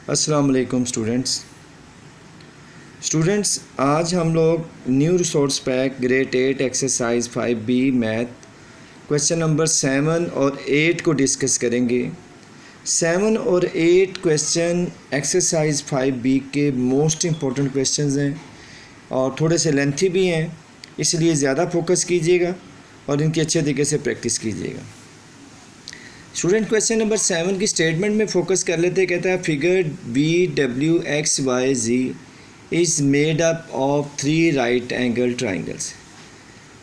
अस्सलाम वालेकुम स्टूडेंट्स, आज हम लोग new resource pack grade 8 exercise 5B math question number 7 और 8 को डिस्कस करेंगे। 7 और 8 क्वेश्चन एक्सरसाइज 5B के मोस्ट इम्पोर्टेंट क्वेश्चंस हैं और थोड़े से लेंथी भी हैं, इसलिए ज़्यादा फोकस कीजिएगा और इनकी अच्छे तरीके से प्रैक्टिस कीजिएगा। स्टूडेंट, क्वेश्चन नंबर 7 की स्टेटमेंट में फोकस कर लेते। कहता है figure BWXYZ is made up of 3 right angle triangles.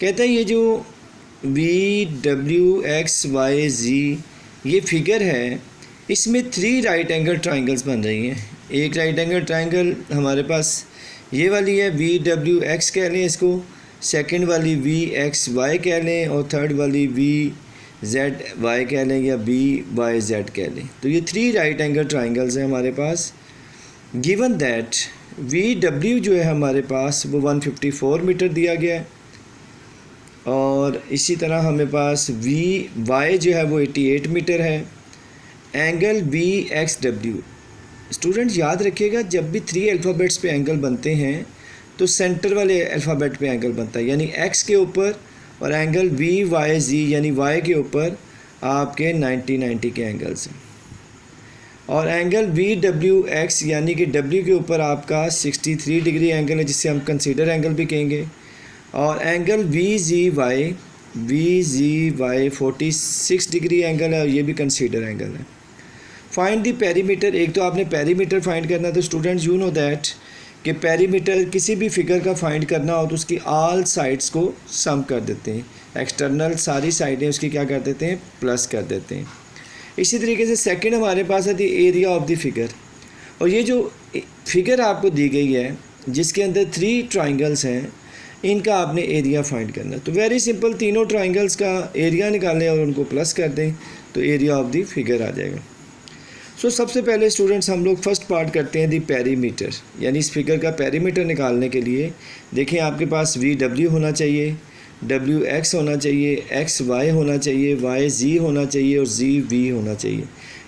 कहता है ये जो BWXYZ ये फिगर है, इसमें 3 राइट एंगल ट्राइंगल्स बन रही हैं। एक राइट एंगल ट्राइंगल हमारे पास ये वाली है, VWX कह लें इसको, सेकंड वाली VXY कह लें और थर्ड वाली VZY कह लें या BYZ कह लें। तो ये 3 राइट एंगल ट्राइंगल्स हैं हमारे पास। गिवन दैट VW जो है हमारे पास वो 154 मीटर दिया गया है और इसी तरह हमें पास VY जो है वो 88 मीटर है। एंगल BXW, स्टूडेंट याद रखिएगा जब भी 3 अल्फ़ाबेट्स पे एंगल बनते हैं तो सेंटर वाले अल्फ़ाबेट पे एंगल बनता है, यानी X के ऊपर, और एंगल BYZ यानी Y के ऊपर आपके 90 के एंगल्स हैं। और एंगल BWX यानी कि W के ऊपर आपका 63 डिग्री एंगल है, जिसे हम कंसीडर एंगल भी कहेंगे। और एंगल VZY 46 डिग्री एंगल है और ये भी कंसीडर एंगल है। फाइंड द पेरीमीटर, एक तो आपने पेरीमीटर फाइंड करना है। तो स्टूडेंट्स यू नो दैट कि पेरीमीटर किसी भी फिगर का फाइंड करना हो तो उसकी ऑल साइड्स को सम कर देते हैं, एक्सटर्नल सारी साइडें उसकी क्या कर देते हैं, प्लस कर देते हैं। इसी तरीके से सेकंड हमारे पास है the area of the figure, और ये जो फिगर आपको दी गई है जिसके अंदर 3 ट्राइंगल्स हैं, इनका आपने एरिया फाइंड करना है। तो वेरी सिंपल, तीनों ट्राइंगल्स का एरिया निकालें और उनको प्लस कर दें तो एरिया ऑफ द फिगर आ जाएगा। सबसे पहले स्टूडेंट्स हम लोग फर्स्ट पार्ट करते हैं दी पेरीमीटर, यानी इस फिगर का पेरीमीटर निकालने के लिए देखें आपके पास VW होना चाहिए, WX होना चाहिए, XY होना चाहिए, YZ होना चाहिए और ZV होना चाहिए।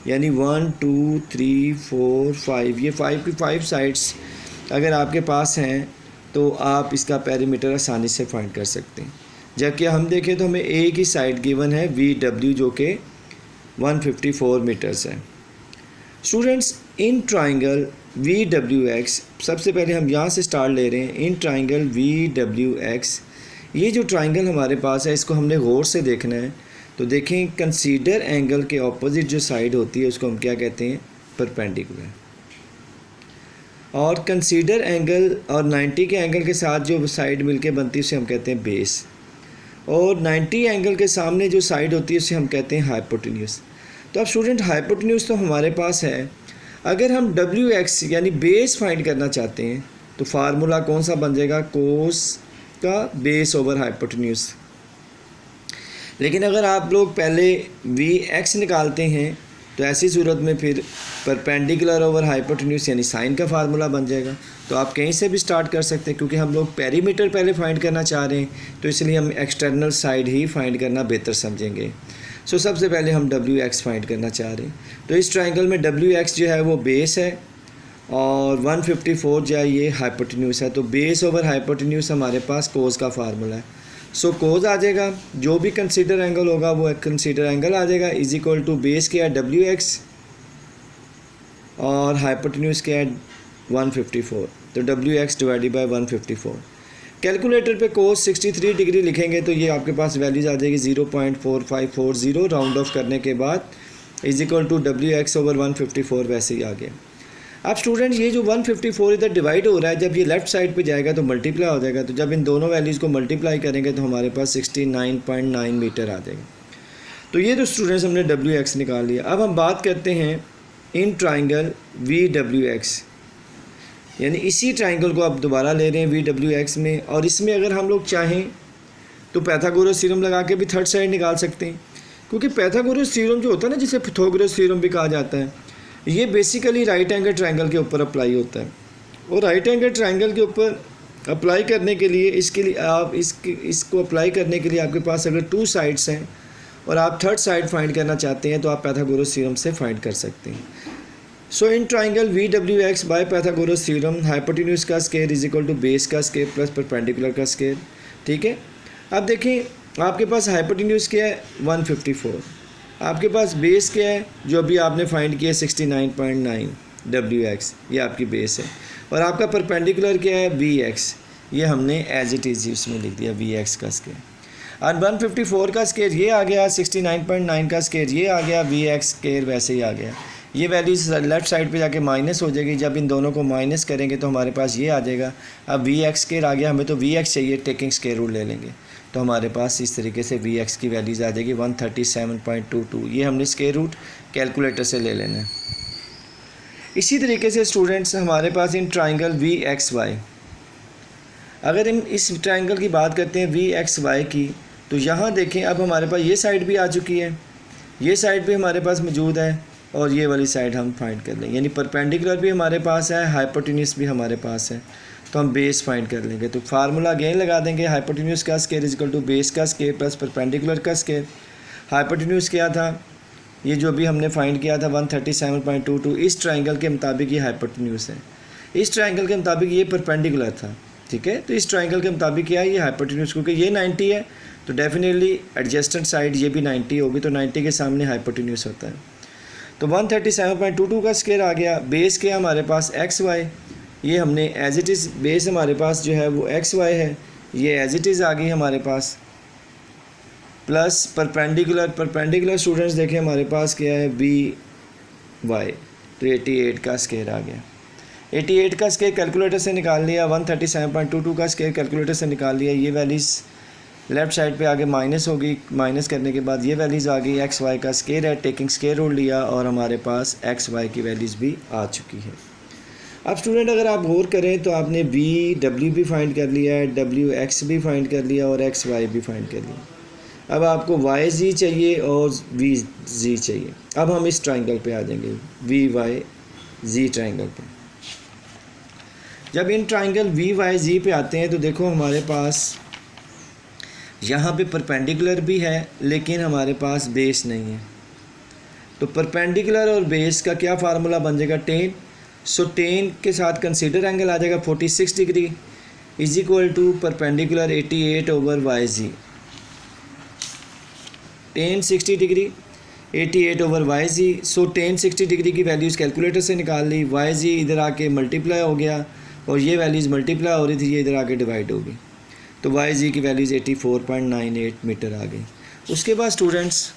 यानी 1 2 3 4 5, ये 5 की 5 साइड्स अगर आपके पास हैं तो आप इसका पेरीमीटर आसानी से फाइंड कर सकते हैं। जबकि हम देखें तो हमें एक ही साइड गिवन है VW जो कि 154 मीटर्स है। स्टूडेंट्स, इन ट्राइंगल VWX, सबसे पहले हम यहाँ से स्टार्ट ले रहे हैं। इन ट्राइंगल VWX, ये जो ट्राइंगल हमारे पास है इसको हमने गौर से देखना है। तो देखें, कंसीडर एंगल के ऑपोजिट जो साइड होती है उसको हम क्या कहते हैं, परपेंडिकुलर। और कंसीडर एंगल और 90 के एंगल के साथ जो साइड मिलके बनती है उसे हम कहते हैं बेस, और 90 एंगल के सामने जो साइड होती है उसे हम कहते हैं हाइपोटेन्यूज। तो अब स्टूडेंट हाइपोटेन्यूज तो हमारे पास है, अगर हम WX यानी बेस फाइंड करना चाहते हैं तो फार्मूला कौन सा बन जाएगा, कोस का बेस ओवर हाइपोटेन्यूज। लेकिन अगर आप लोग पहले VX निकालते हैं तो ऐसी सूरत में फिर परपेंडिकुलर ओवर हाइपोटेन्यूज यानी साइन का फार्मूला बन जाएगा। तो आप कहीं से भी स्टार्ट कर सकते हैं, क्योंकि हम लोग पेरीमीटर पहले फाइंड करना चाह रहे हैं तो इसलिए हम एक्सटर्नल साइड ही फाइंड करना बेहतर समझेंगे। सबसे पहले हम WX फाइंड करना चाह रहे हैं। तो इस ट्राइंगल में WX जो है वो बेस है और 154 जो है ये हाइपोटेन्यूज है। तो बेस ओवर हाइपोटेन्यूज हमारे पास कोस का फार्मूला है। कोस आ जाएगा, जो भी कंसीडर एंगल होगा वो कंसीडर एंगल आ जाएगा, इज इक्वल टू बेस क्या है WX और हाइपोटेन्यूज क्या है 154, तो WX डिवाइडेड बाई 154। कैलकुलेटर पे कोस 63 डिग्री लिखेंगे तो ये आपके पास वैल्यूज आ जाएगी 0.4540, राउंड ऑफ करने के बाद is equal to WX over 154, वैसे ही आ गया। अब स्टूडेंट, ये जो 154 इधर डिवाइड हो रहा है, जब ये लेफ़्ट साइड पे जाएगा तो मल्टीप्लाई हो जाएगा। तो जब इन दोनों वैल्यूज़ को मल्टीप्लाई करेंगे तो हमारे पास 69.9 मीटर आ जाएगा। तो ये तो स्टूडेंट्स हमने WX निकाल लिया। अब हम बात करते हैं इन ट्राइंगल VWX, यानी इसी ट्राइंगल को आप दोबारा ले रहे हैं VWX में, और इसमें अगर हम लोग चाहें तो पैथागोरस थ्योरम लगा के भी थर्ड साइड निकाल सकते हैं, क्योंकि पैथागोरस थ्योरम जो होता है ना, जिसे पिथागोरस थ्योरम भी कहा जाता है, ये बेसिकली राइट एंगल ट्राइंगल के ऊपर अप्लाई होता है। और राइट एंगल ट्राइंगल के ऊपर अप्लाई करने के लिए, इसके लिए आप इसको अप्लाई करने के लिए आपके पास अगर 2 साइड्स हैं और आप थर्ड साइड फाइंड करना चाहते हैं तो आप पैथागोरस थ्योरम से फाइंड कर सकते हैं। So in triangle V W X by Pythagoras theorem hypotenuse का square is equal to base का स्केयर प्लस परपेंडिकुलर का स्केयर। ठीक है, अब देखें आपके पास हाइपोटेन्यूज क्या है 154, आपके पास बेस क्या है जो अभी आपने फाइंड किया 69.9 डब्ल्यू एक्स, ये आपकी बेस है, और आपका परपेंडिकुलर क्या है वी एक्स, ये हमने एज इट इज़ इसमें लिख दिया वी एक्स का स्केयर। और 154 का स्केयर ये आ गया, 69.9 का स्केयर ये आ गया, वी एक्स स्केयर वैसे ही आ गया। ये वैल्यूज लेफ़्ट साइड पे जाके माइनस हो जाएगी, जब इन दोनों को माइनस करेंगे तो हमारे पास ये आ जाएगा। अब वी एक्स स्केयर आ गया, हमें तो वी एक्स चाहिए, टेकिंग स्केयर रूट ले लेंगे तो हमारे पास इस तरीके से वी एक्स की वैल्यूज़ आ जाएगी 137.22। ये हमने स्केयर रूट कैलकुलेटर से ले लेना है। इसी तरीके से स्टूडेंट्स हमारे पास in triangle V X Y, अगर हम इस ट्राइंगल की बात करते हैं वी एक्स वाई की, तो यहाँ देखें अब हमारे पास ये साइड भी आ चुकी है, ये साइड भी हमारे पास मौजूद है, और ये वाली साइड हम फाइंड कर लेंगे, यानी परपेंडिकुलर भी हमारे पास है, हाइपोटेन्यूज भी हमारे पास है, तो हम बेस फाइंड कर लेंगे। तो फार्मूला अगेन लगा देंगे, हाइपोटेन्यूज का square is equal to base का स्केयर प्लस परपेंडिकुलर का स्केयर। हाइपोटेन्यूज क्या था, ये जो अभी हमने फाइंड किया था 137.22, इस ट्राइंगल के मुताबिक ये हाइपोटेन्यूज है, इस ट्राइंगल के मुताबिक ये परपेंडिकुलर था। ठीक है, तो इस ट्राइंगल के मुताबिक क्या है ये हाइपोटेन्यूज, क्योंकि ये 90 है तो डेफिनेटली एडजस्टेंट साइड ये भी 90 होगी, तो 90 के सामने हाइपोटेन्यूज होता है। तो 137.22 का स्केयर आ गया। बेस क्या हमारे पास एक्स वाई, ये हमने एज इट इज़ बेस हमारे पास जो है वो एक्स वाई है, ये एज इट इज़ आ गई हमारे पास, प्लस परपेंडिकुलर स्टूडेंट्स देखें हमारे पास क्या है बी वाई, तो 88 का स्केयर आ गया। 88 का स्केयर कैलकुलेटर से निकाल लिया, 137.22 का स्केयर कैलकुलेटर से निकाल लिया, ये वैल्यूज़ लेफ़्ट साइड पे आगे माइनस होगी, माइनस करने के बाद ये वैल्यूज़ आ गई, एक्स वाई का स्केयर है, टेकिंग स्केयर रूट लिया, और हमारे पास एक्स वाई की वैल्यूज़ भी आ चुकी है। अब स्टूडेंट अगर आप गौर करें तो आपने वी डब्ल्यू भी फाइंड कर लिया है, डब्ल्यू एक्स भी फाइंड कर लिया, और एक्स वाई भी फाइंड कर लिया। अब आपको वाई जी चाहिए और वी जी चाहिए। अब हम इस ट्राइंगल पे आ जाएंगे, वी वाई जी ट्राइंगल पे। जब इन ट्राइंगल वी वाई जी पे आते हैं तो देखो हमारे पास यहाँ पे परपेंडिकुलर भी है लेकिन हमारे पास बेस नहीं है, तो परपेंडिकुलर और बेस का क्या फार्मूला बन जाएगा, टेन। सो टेन के साथ कंसीडर एंगल आ जाएगा 46 degree is equal to perpendicular 88 over Y G. Tan 60 degree 88 over Y G. So tan 60 degree की वैल्यूज़ कैलकुलेटर से निकाल ली, वाई जी इधर आके मल्टीप्लाई हो गया और ये वैल्यूज़ मल्टीप्लाई हो रही थी, ये इधर आके डिवाइड होगी, तो वाई जी की वैल्यूज़ 84.98 मीटर आ गई। उसके बाद स्टूडेंट्स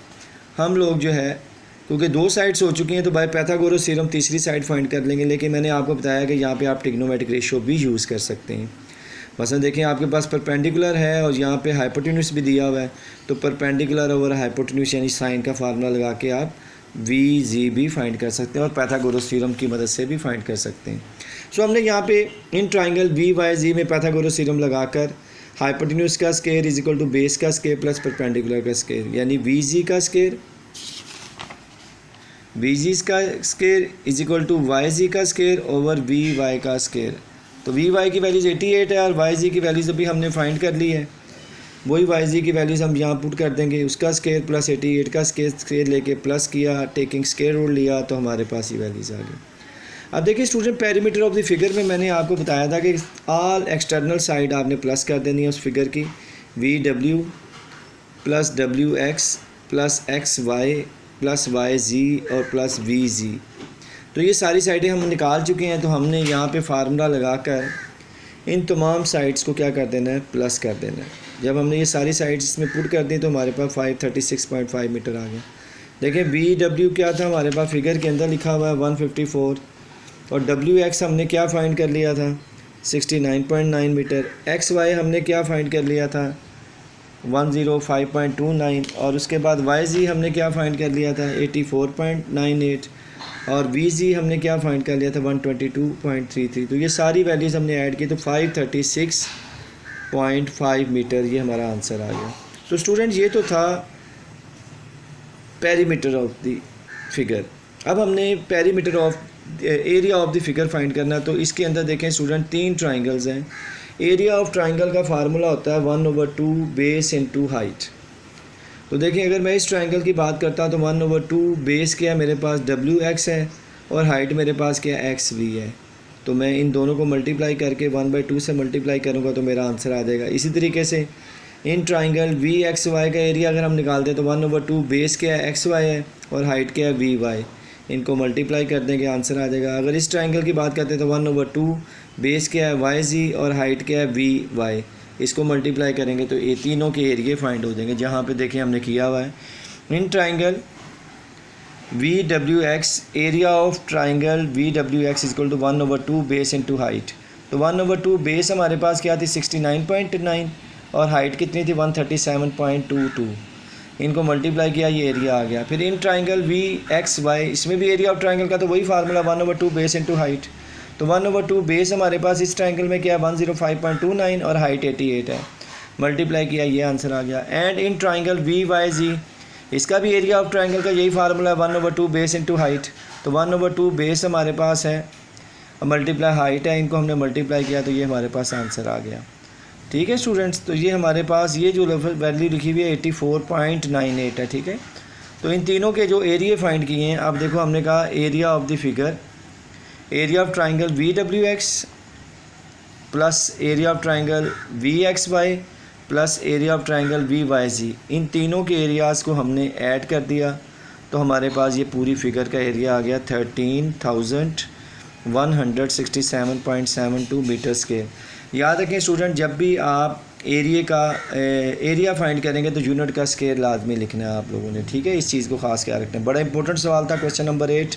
हम लोग जो है, क्योंकि दो साइड्स हो चुकी हैं तो बाय पैथागोरस थ्योरम तीसरी साइड फाइंड कर लेंगे, लेकिन मैंने आपको बताया कि यहाँ पे आप ट्रिग्नोमेट्रिक रेशियो भी यूज़ कर सकते हैं। मसलन देखें आपके पास परपेंडिकुलर है और यहाँ पे हाइपोटेन्यूज भी दिया हुआ है, तो परपेंडिकुलर ओवर हाइपोटेन्यूज यानी साइन का फार्मूला लगा के आप वी जी भी फाइंड कर सकते हैं और पैथागोरस थ्योरम की मदद से भी फाइंड कर सकते हैं। सो हमने यहाँ पे in triangle V Y Z में पैथागोरस थ्योरम लगाकर हाइपोटेन्यूज का square is equal to base का स्केयर प्लस परपेंडिकुलर का स्केयर, यानी वी जी का स्केयर, वी जी का square is equal to Y Z का स्केयर ओवर वी वाई का स्केयर। तो वी वाई की वैल्यूज़ 88 है और वाई जी की वैल्यूज़ अभी हमने फाइंड कर ली है, वही वाई जी की वैल्यूज़ हम यहाँ पुट कर देंगे, उसका स्केयर प्लस 88 का स्केयर लेके प्लस किया, टेकिंग स्केयर रूट लिया, तो हमारे पास ये वैल्यूज़ आ गई। अब देखिए student perimeter of the figure में मैंने आपको बताया था कि ऑल एक्सटर्नल साइड आपने प्लस कर देनी है उस फिगर की, V W plus W X plus X Y plus Y Z और प्लस वी जी, तो ये सारी साइडें हम निकाल चुके हैं। तो हमने यहाँ पे फार्मूला लगाकर इन तमाम साइड्स को क्या कर देना है, प्लस कर देना है। जब हमने ये सारी साइड्स इसमें पुट कर दी तो हमारे पास 536.5 मीटर आ गया। देखिए वी डब्ल्यू क्या था हमारे पास फिगर के अंदर लिखा हुआ है 154, और डब्ल्यू एक्स हमने क्या फ़ाइंड कर लिया था 69.9 मीटर, एक्स वाई हमने क्या फ़ाइंड कर लिया था 105.29, और उसके बाद वाई जी हमने क्या फ़ाइंड कर लिया था 84.98, और वी जी हमने क्या फाइंड कर लिया था 122.33। तो ये सारी वैल्यूज़ हमने ऐड की तो 536.5 मीटर ये हमारा आंसर आ गया। तो स्टूडेंट ये तो था पेरीमीटर ऑफ द फिगर। अब हमने perimeter of area of the figure find करना, तो इसके अंदर देखें स्टूडेंट 3 ट्राइंगल्स हैं। एरिया ऑफ ट्राइंगल का फार्मूला होता है 1/2 बेस इनटू हाइट। तो देखिए अगर मैं इस ट्राइंगल की बात करता हूँ तो 1/2 बेस क्या है मेरे पास डब्ल्यू एक्स है, और हाइट मेरे पास क्या है, एक्स वी है। तो मैं इन दोनों को मल्टीप्लाई करके 1/2 से मल्टीप्लाई करूँगा तो मेरा आंसर आ जाएगा। इसी तरीके से in triangle V X Y का एरिया अगर हम निकालते हैं तो 1/2 बेस क्या है, एक्स वाई है, और हाइट क्या है, वी वाई। इनको मल्टीप्लाई कर देंगे, आंसर आ जाएगा। अगर इस ट्राइंगल की बात करते हैं तो 1/2 बेस क्या है, वाई जी, और हाइट क्या है, वी वाई। इसको मल्टीप्लाई करेंगे तो ये तीनों के एरिए फाइंड हो जाएंगे। जहाँ पे देखिए हमने किया हुआ है in triangle V W X, area of triangle V W X equal to 1/2 base into height. तो 1/2 बेस हमारे पास क्या थी, 69.9, और हाइट कितनी थी, 137.22। इनको मल्टीप्लाई किया, ये एरिया आ गया। फिर in triangle V X Y, इसमें भी एरिया ऑफ ट्राइंगल का तो वही फार्मूला 1/2 बेस इंटू हाइट। तो 1/2 बेस हमारे पास इस ट्राइंगल में क्या है, 105.29, और हाइट 88 है। मल्टीप्लाई किया, ये आंसर आ गया। And in triangle V Y Z, इसका भी एरिया ऑफ ट्राइंगल का यही फार्मूला है 1/2 बेस इंटू हाइट। तो 1/2 बेस हमारे पास है, मल्टीप्लाई हाइट है, इनको हमने मल्टीप्लाई किया तो ये हमारे पास आंसर आ गया। ठीक है स्टूडेंट्स, तो ये हमारे पास ये जो वैल्यू लिखी हुई है 84.98 है। ठीक है, तो इन तीनों के जो एरिया फाइंड किए हैं, अब देखो हमने कहा area of the figure, area of triangle V W X plus area of triangle V X Y plus area of triangle V Y Z, इन तीनों के एरियाज़ को हमने ऐड कर दिया तो हमारे पास ये पूरी फिगर का एरिया आ गया 13,167.72 मीटर स्क्वायर। याद रखें स्टूडेंट, जब भी आप एरिया फाइंड करेंगे तो यूनिट का स्क्वायर लाजमी लिखना है आप लोगों ने। ठीक है, इस चीज़ को खास ख्याल रखना है। बड़ा इंपॉर्टेंट सवाल था क्वेश्चन नंबर 8,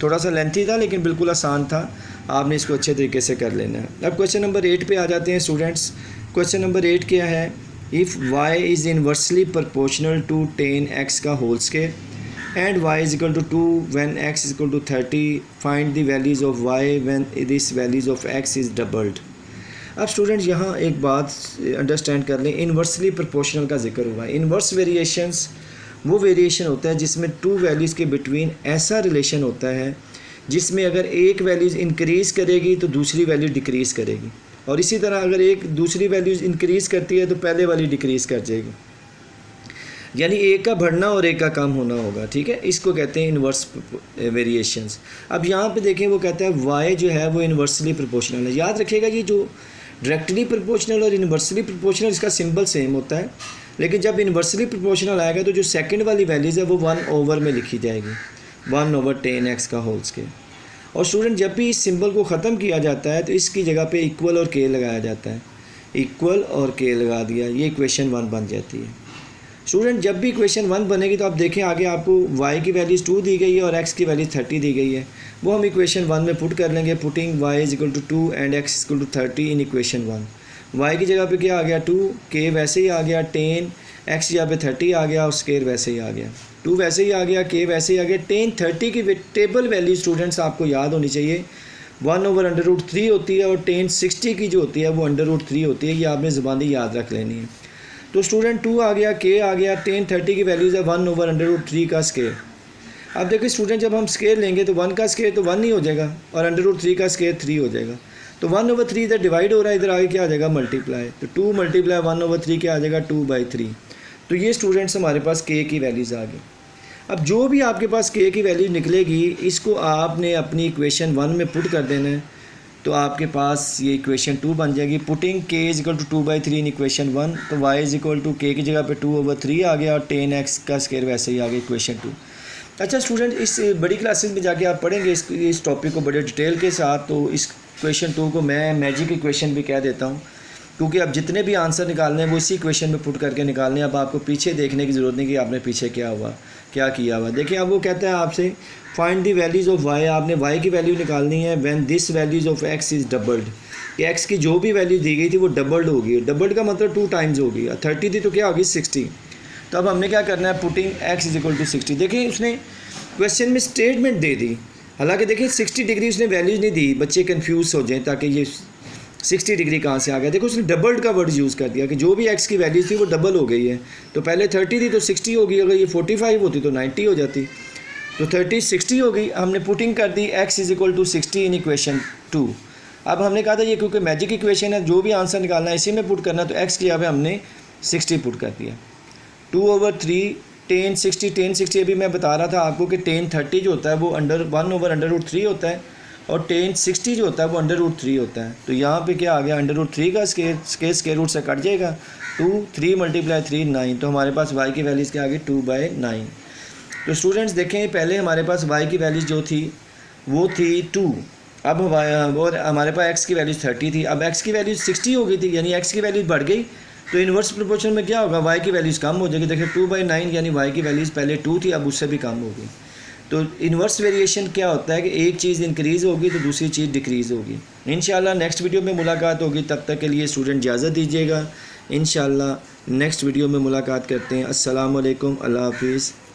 थोड़ा सा लेंथी था लेकिन बिल्कुल आसान था, आपने इसको अच्छे तरीके से कर लेना है। अब क्वेश्चन नंबर 8 पे आ जाते हैं स्टूडेंट्स। क्वेश्चन नंबर 8 क्या है, if y is inversely proportional to 10x का whole square and y is equal to 2 when x is equal to 30, find the values of y when this values of x is doubled. अब student यहाँ एक बात understand कर लें, inversely proportional का जिक्र हुआ है। इनवर्स वेरिएशंस वो वेरिएशन होता है जिसमें टू वैल्यूज़ के बिटवीन ऐसा रिलेशन होता है जिसमें अगर एक वैल्यूज़ इंक्रीज़ करेगी तो दूसरी वैल्यू डिक्रीज़ करेगी, और इसी तरह अगर एक दूसरी वैल्यूज़ इंक्रीज़ करती है तो पहले वाली डिक्रीज़ कर जाएगी, यानी एक का बढ़ना और एक का कम होना होगा। ठीक है, इसको कहते हैं इनवर्स वेरिएशंस। अब यहाँ पे देखें, वो कहता है y जो है वो इनवर्सली प्रोपोर्शनल है। याद रखिएगा, ये जो डायरेक्टली प्रोपोर्शनल और इनवर्सली प्रोपोर्शनल इसका सिंबल सेम होता है, लेकिन जब इनवर्सली प्रोपोर्शनल आएगा तो जो सेकंड वाली वैल्यूज़ है वो 1/, में लिखी जाएगी, 1/10x का होल स्क्वायर। और स्टूडेंट जब भी इस सिंबल को ख़त्म किया जाता है तो इसकी जगह पे इक्वल और के लगाया जाता है, इक्वल और के लगा दिया, ये इक्वेशन 1 बन जाती है। स्टूडेंट जब भी इक्वेशन 1 बनेगी तो आप देखें आगे आपको y की वैल्यूज़ 2 दी गई है और x की वैल्यू 30 दी गई है, वो हम इक्वेशन 1 में पुट कर लेंगे, putting y is equal to 2 and x is equal to 30 in equation 1। y की जगह पे क्या आ गया 2, k वैसे ही आ गया 10, x की जगह पे 30 आ गया और स्क्वायर वैसे ही आ गया, 2 वैसे ही आ गया, k वैसे ही आ गया। 10 30 की टेबल वैल्यू स्टूडेंट्स आपको याद होनी चाहिए, 1/√3 होती है, और 10 60 की जो होती है वो √3 होती है, ये आपने ज़बानी याद रख लेनी है। तो स्टूडेंट 2 आ गया, k आ गया, 10 30 की वैल्यूज़ है 1/√3 का स्क्वायर। अब देखिए स्टूडेंट जब हम स्क्वायर लेंगे तो 1 का स्क्वायर तो 1 ही हो जाएगा और √3 का स्क्वायर 3 हो जाएगा, तो 1/3 इधर डिवाइड हो रहा है, इधर आगे क्या आ जाएगा मल्टीप्लाई, तो 2 मल्टीप्लाई 1/3 क्या आ जाएगा 2/3। तो ये स्टूडेंट्स हमारे पास k की वैल्यूज़ आ गई। अब जो भी आपके पास k की वैल्यू निकलेगी इसको आपने अपनी इक्वेशन 1 में पुट कर देना है, तो आपके पास ये इक्वेशन 2 बन जाएगी। Putting k is equal to 2/3 in equation 1, तो y is equal to k की जगह पे 2/3 आ गया और 10x का स्क्वायर वैसे ही आ गया इक्वेशन 2। अच्छा स्टूडेंट, इस बड़ी क्लासेस में जाके आप पढ़ेंगे इस टॉपिक को बड़े डिटेल के साथ, तो इस इक्वेशन 2 को मैं मैजिक इक्वेशन भी कह देता हूँ, क्योंकि अब जितने भी आंसर निकालने हैं वो इसी इक्वेशन में पुट करके निकालने हैं। अब आपको पीछे देखने की ज़रूरत नहीं कि आपने पीछे क्या किया हुआ। देखिए अब वो कहता है आपसे find the values of y, आपने y की वैल्यू निकालनी है when this values of x is doubled, कि x की जो भी वैल्यू दी गई थी वो डबल्ड होगी। डबल्ड का मतलब 2 टाइम्स होगी, 30 थी तो क्या होगी 60। तो अब हमने क्या करना है, putting x is equal to 60। देखिए उसने क्वेश्चन में स्टेटमेंट दे दी, हालांकि देखिए 60 डिग्री उसने वैल्यूज़ नहीं दी, बच्चे कन्फ्यूज़ हो जाएँ ताकि ये 60 डिग्री कहाँ से आ गया। देखो उसने डबल्ड का वर्ड यूज़ कर दिया कि जो भी x की वैल्यू थी वो डबल हो गई है, तो पहले 30 थी तो 60 होगी, अगर ये 45 होती तो 90 हो जाती, तो 30 60 हो गई। हमने पुटिंग कर दी x is equal to 60 in equation 2। अब हमने कहा था ये क्योंकि मैजिक इक्वेशन है, जो भी आंसर निकालना है इसी में पुट करना, तो x की जगह पे हमने 60 पुट कर दिया। 2/3 tan 60 अभी मैं बता रहा था आपको कि tan 30 जो होता है वो √1/√3 होता है, और tan 60 जो होता है वो √3 होता है। तो यहाँ पे क्या आ गया, √3 का स्केयर रूट से कट जाएगा, 2 3 × 3 9, तो हमारे पास y की वैल्यूज़ क्या आ गई 2/9। तो स्टूडेंट्स देखें, पहले हमारे पास y की वैल्यूज़ जो थी वो थी 2, अब और हमारे पास x की वैल्यूज़ 30 थी, अब x की वैल्यूज़ 60 हो गई थी, यानी x की वैल्यूज़ बढ़ गई। तो इन्वर्स प्रोपोर्शन में क्या होगा, y की वैल्यूज़ कम हो जाएगी। देखिए 2/9 यानी y की वैल्यूज़ पहले 2 थी, अब उससे भी कम होगी। तो इन्वर्स वेरिएशन क्या होता है कि एक चीज़ इंक्रीज़ होगी तो दूसरी चीज़ डिक्रीज़ होगी। इंशाल्लाह नेक्स्ट वीडियो में मुलाकात होगी, तब तक के लिए स्टूडेंट इजाज़त दीजिएगा। इंशाल्लाह नेक्स्ट वीडियो में मुलाकात करते हैं। अस्सलाम वालेकुम, अल्लाह हाफिज़।